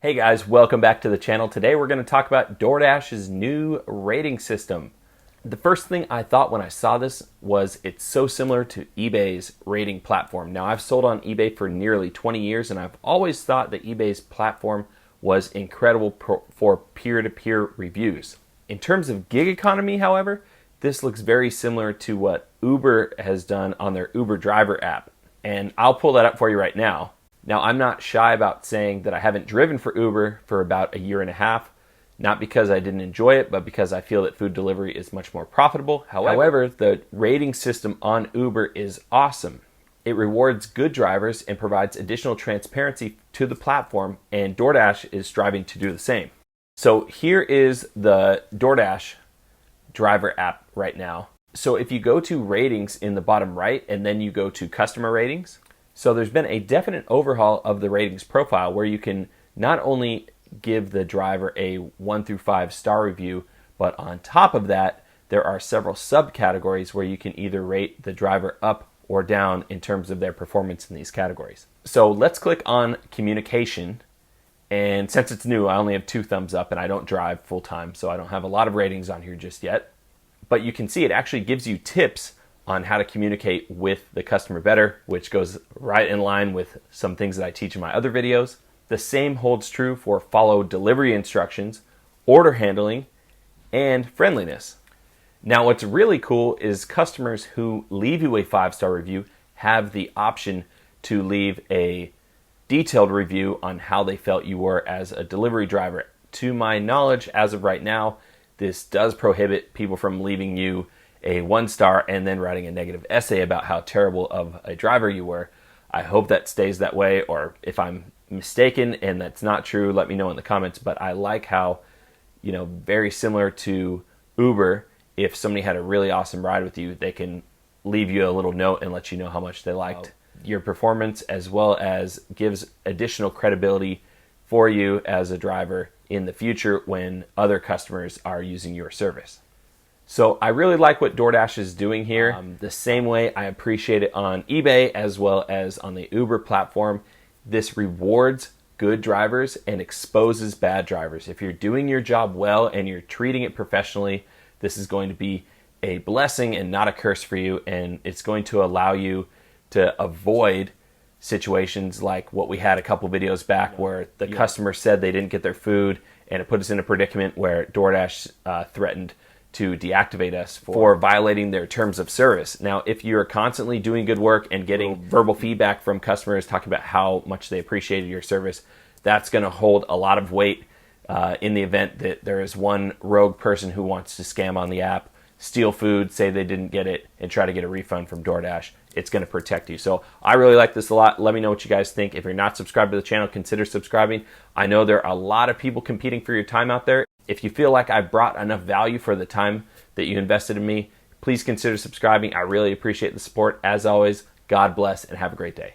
Hey guys, welcome back to the channel. Today we're going to talk about DoorDash's new rating system. The first thing I thought when I saw this was it's so similar to eBay's rating platform. Now I've sold on eBay for nearly 20 years and I've always thought that eBay's platform was incredible for peer-to-peer reviews. In terms of gig economy, however, this looks very similar to what Uber has done on their Uber Driver app. And I'll pull that up for you right now. Now, I'm not shy about saying that I haven't driven for Uber for about a year and a half, not because I didn't enjoy it, but because I feel that food delivery is much more profitable. However, the rating system on Uber is awesome. It rewards good drivers and provides additional transparency to the platform, and DoorDash is striving to do the same. So here is the DoorDash Driver app right now. So if you go to ratings in the bottom right, and then you go to customer ratings, so there's been a definite overhaul of the ratings profile where you can not only give the driver a 1 through 5 star review, but on top of that, there are several subcategories where you can either rate the driver up or down in terms of their performance in these categories. So let's click on communication. And since it's new, I only have 2 thumbs up and I don't drive full time, so I don't have a lot of ratings on here just yet. But you can see it actually gives you tips on how to communicate with the customer better, which goes right in line with some things that I teach in my other videos. The same holds true for follow delivery instructions, order handling, and friendliness. Now, what's really cool is customers who leave you a 5-star review have the option to leave a detailed review on how they felt you were as a delivery driver. To my knowledge, as of right now, this does prohibit people from leaving you a 1-star and then writing a negative essay about how terrible of a driver you were. I hope that stays that way, or if I'm mistaken and that's not true, let me know in the comments. But I like how, very similar to Uber, if somebody had a really awesome ride with you, they can leave you a little note and let you know how much they liked your performance, as well as gives additional credibility for you as a driver in the future when other customers are using your service. So I really like what DoorDash is doing here. The same way I appreciate it on eBay as well as on the Uber platform. This rewards good drivers and exposes bad drivers. If you're doing your job well and you're treating it professionally, this is going to be a blessing and not a curse for you. And it's going to allow you to avoid situations like what we had a couple videos back where the customer said they didn't get their food and it put us in a predicament where DoorDash threatened to deactivate us for violating their terms of service. Now, if you're constantly doing good work and getting verbal feedback from customers talking about how much they appreciated your service, that's going to hold a lot of weight in the event that there is one rogue person who wants to scam on the app, steal food, say they didn't get it, and try to get a refund from DoorDash. It's going to protect you. So I really like this a lot. Let me know what you guys think. If you're not subscribed to the channel, consider subscribing. I know there are a lot of people competing for your time out there. If you feel like I've brought enough value for the time that you invested in me, please consider subscribing. I really appreciate the support. As always, God bless and have a great day.